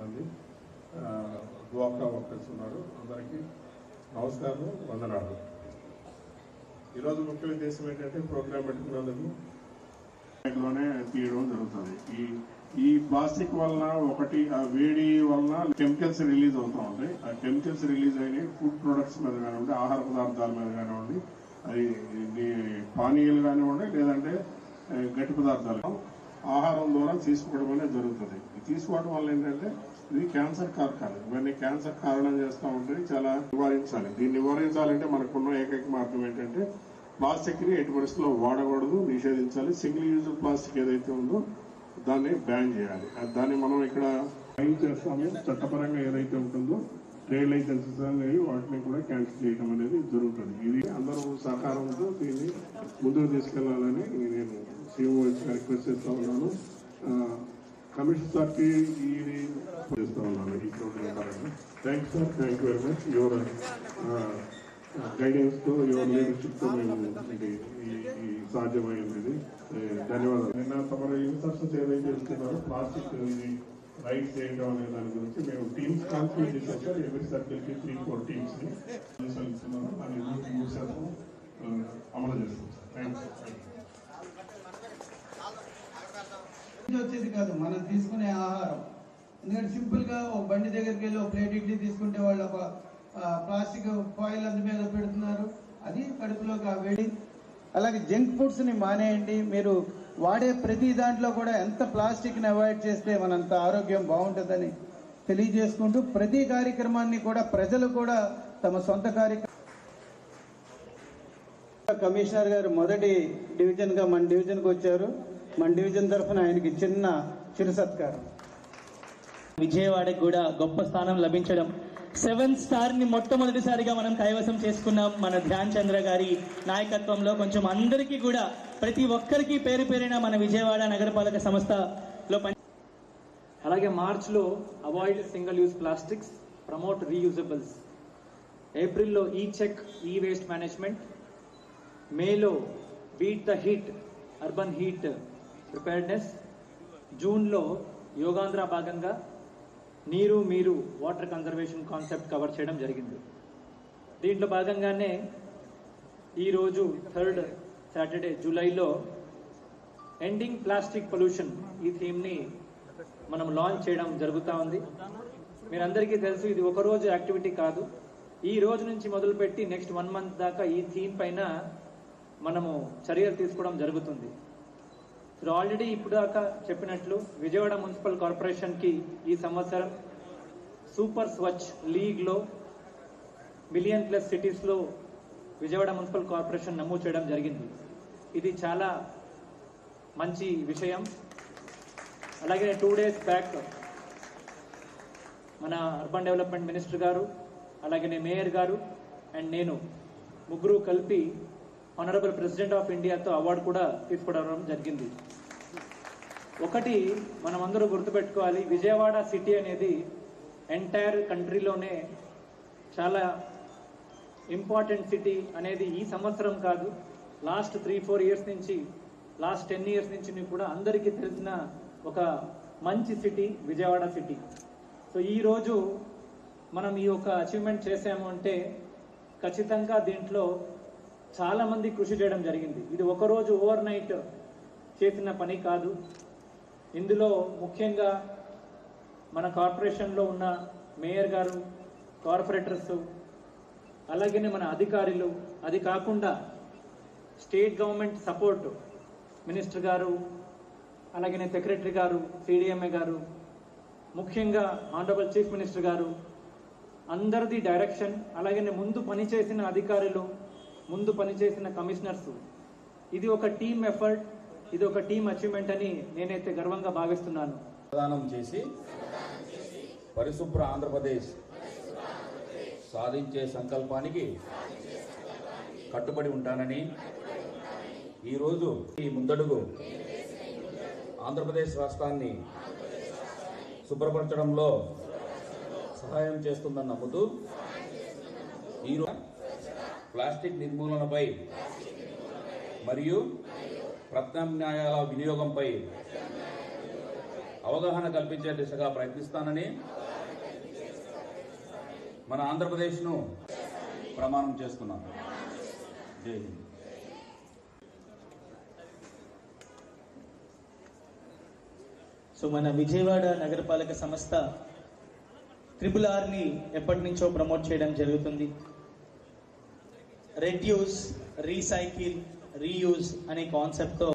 మంది డ్వాక్రా వర్కర్స్ ఉన్నారు. అందరికీ నమస్కారం, వందనాలు. ఈరోజు ముఖ్య ఉద్దేశం ఏంటంటే ప్రోగ్రాం పెట్టుకున్నందుకు లోనే తీయడం జరుగుతుంది. ఈ ప్లాస్టిక్ వలన ఒకటి ఆ వేడి వలన కెమికల్స్ రిలీజ్ అవుతూ ఉంటాయి. ఆ కెమికల్స్ రిలీజ్ అయిన ఫుడ్ ప్రొడక్ట్స్ మీద కానివ్వండి, ఆహార పదార్థాల మీద కానివ్వండి, అది పానీయాలు కానివ్వండి, లేదంటే గట్టి పదార్థాలు ఆహారం ద్వారా తీసుకోవడం అనేది జరుగుతుంది. తీసుకోవడం వల్ల ఏంటంటే ఇది క్యాన్సర్ కారకాలు. ఇవన్నీ క్యాన్సర్ కారణం చేస్తూ ఉంటాయి. చాలా నివారించాలి. దీన్ని నివారించాలంటే మనకున్న ఏకైక మార్గం ఏంటంటే ప్లాస్టిక్ ని ఎట్టి పరిస్థితుల్లో వాడకూడదు, నిషేధించాలి. సింగిల్ యూజ్ ప్లాస్టిక్ ఏదైతే ఉందో దాన్ని బ్యాన్ చేయాలి. దాన్ని మనం ఇక్కడ ఫైన్ చేస్తాము. చట్టపరంగా ఏదైతే ఉంటుందో ట్రేడ్ లైసెన్సెస్ అనేవి వాటిని కూడా క్యాన్సిల్ చేయడం అనేది జరుగుతుంది. ఇది అందరూ సహకారంతో దీన్ని ముందుకు తీసుకెళ్లాలని నేను సీఎం రిక్వెస్ట్ చేస్తా ఉన్నాను. కమిషన్ సార్కి ఇది చేస్తా ఉన్నాను ఈ program. Thanks sir, thank you very much. Your guidance తో, యువర్ లీడర్షిప్ తో మేము ఈ సాధ్యమైంది. ధన్యవాదాలు. నిన్న తమ ఇన్స్ట్రక్షన్స్ ఏదైతే ఇస్తున్నారో ప్లాస్టిక్ ఇది రైట్ చేయడం అనే దాని గురించి మేము టీమ్స్ కాన్ఫిగర్ చేసాం సార్. ఎవరి సర్కిల్ కి 3-4 టీమ్స్ ని ఇస్తున్నాము. దాన్ని 3% అమలు చేస్తాం సార్. థ్యాంక్స్. వచ్చేది కాదు మనం తీసుకునే ఆహారం. ఎందుకంటే సింపుల్ గా ఒక బండి దగ్గరికి వెళ్ళి ఒక ప్లేట్ ఇడ్లీ తీసుకుంటే వాళ్ళు ఒక ప్లాస్టిక్ ఫాయిల్ అందు మీద పెడుతున్నారు. అది కడుపులోకి వేడి. అలాగే జంక్ ఫుడ్స్ ని మానేయండి. మీరు వాడే ప్రతి దాంట్లో కూడా ఎంత ప్లాస్టిక్ ని అవాయిడ్ చేస్తే మనంత ఆరోగ్యం బాగుంటుందని తెలియజేసుకుంటూ ప్రతి కార్యక్రమాన్ని కూడా ప్రజలు కూడా తమ సొంత కమిషనర్ గారు మొదటి డివిజన్ గా మన డివిజన్ కు వచ్చారు. మన డివిజన్ తరఫున ఆయనకి చిరు సత్కారం. విజయవాడకి కూడా గొప్ప స్థానం లభించడం, 7 స్టార్ ని మొట్టమొదటిసారిగా మనం కైవసం చేసుకున్నాం మన ధ్యాన్ చంద్ర గారి నాయకత్వంలో. కొంచెం అందరికీ కూడా ప్రతి ఒక్కరికి పేరు పేరిన మన విజయవాడ నగరపాలక సంస్థలో అలాగే మార్చ్లో avoid single use plastics, promote reusables, ఏప్రిల్లో e check e waste management, మేలో beat the heat urban heat preparedness, జూన్లో యోగాంధ్ర భాగంగా నీరు మీరు వాటర్ కన్జర్వేషన్ కాన్సెప్ట్ కవర్ చేయడం జరిగింది. దీంట్లో భాగంగానే ఈరోజు 3rd సాటర్డే జూలైలో ఎండింగ్ ప్లాస్టిక్ పొల్యూషన్ ఈ థీమ్ని మనం లాంచ్ చేయడం జరుగుతూ ఉంది. మీరందరికీ తెలుసు ఇది ఒక రోజు యాక్టివిటీ కాదు. ఈ రోజు నుంచి మొదలుపెట్టి నెక్స్ట్ 1 month దాకా ఈ థీమ్ పైన మనము చర్యలు తీసుకోవడం జరుగుతుంది. ఆల్రెడీ ఇప్పుడు దాకా చెప్పినట్లు విజయవాడ మున్సిపల్ కార్పొరేషన్కి ఈ సంవత్సరం సూపర్ స్వచ్ఛ్ లీగ్లో $1 billion+ సిటీస్లో విజయవాడ మున్సిపల్ కార్పొరేషన్ నమోదు చేయడం జరిగింది. ఇది చాలా మంచి విషయం. అలాగే 2 days బ్యాక్ మన అర్బన్ డెవలప్మెంట్ మినిస్టర్ గారు, అలాగే మేయర్ గారు అండ్ నేను ముగ్గురు కలిపి ఆనరబుల్ ప్రెసిడెంట్ ఆఫ్ ఇండియాతో అవార్డు కూడా తీసుకోవడం జరిగింది. ఒకటి మనం అందరూ గుర్తుపెట్టుకోవాలి, విజయవాడ సిటీ అనేది ఎంటైర్ కంట్రీలోనే చాలా ఇంపార్టెంట్ సిటీ అనేది ఈ సంవత్సరం కాదు, లాస్ట్ 3-4 years నుంచి, లాస్ట్ 10 years నుంచి కూడా అందరికీ తెలిసిన ఒక మంచి సిటీ విజయవాడ సిటీ. సో ఈరోజు మనం ఈ యొక్క అచీవ్మెంట్ చేసాము అంటే ఖచ్చితంగా దీంట్లో చాలా మంది కృషి చేయడం జరిగింది. ఇది ఒకరోజు ఓవర్ నైట్ చేసిన పని కాదు. ఇందులో ముఖ్యంగా మన కార్పొరేషన్లో ఉన్న మేయర్ గారు, కార్పొరేటర్స్, అలాగే మన అధికారులు, అది కాకుండా స్టేట్ గవర్నమెంట్ సపోర్ట్ మినిస్టర్ గారు, అలాగే సెక్రటరీ గారు, సిడిఎంఏ గారు, ముఖ్యంగా ఆనరబుల్ చీఫ్ మినిస్టర్ గారు, అందరిది డైరెక్షన్, అలాగే ముందు పనిచేసిన అధికారులు, ముందు పనిచేసిన కమిషనర్స్, ఇది ఒక టీమ్ ఎఫర్ట్, ఇది ఒక టీమ్ అచీవ్మెంట్ అని నేనైతే గర్వంగా భావిస్తున్నాను. ప్రదానం చేసి పరిశుభ్ర ఆంధ్రప్రదేశ్ సాధించే సంకల్పానికి కట్టుబడి ఉంటానని ఈరోజు ఈ ముందడుగు ఆంధ్రప్రదేశ్ రాష్ట్రాన్ని శుభ్రపరచడంలో సహాయం చేస్తుందని నమ్ముతూ ఈరోజు ప్లాస్టిక్ నిర్మూలనపై మరియు ప్రత్యామ్నాయాల వినియోగంపై అవగాహన కల్పించే దిశగా ప్రయత్నిస్తానని మన ఆంధ్రప్రదేశ్ను ప్రమాణం చేస్తున్నాను. జై హింద్. సో మన విజయవాడ నగరపాలక సంస్థ RRRని ఎప్పటి నుంచో ప్రమోట్ చేయడం జరుగుతుంది. రెడ్యూస్, రీసైకిల్, రీయూజ్ అనే కాన్సెప్ట్తో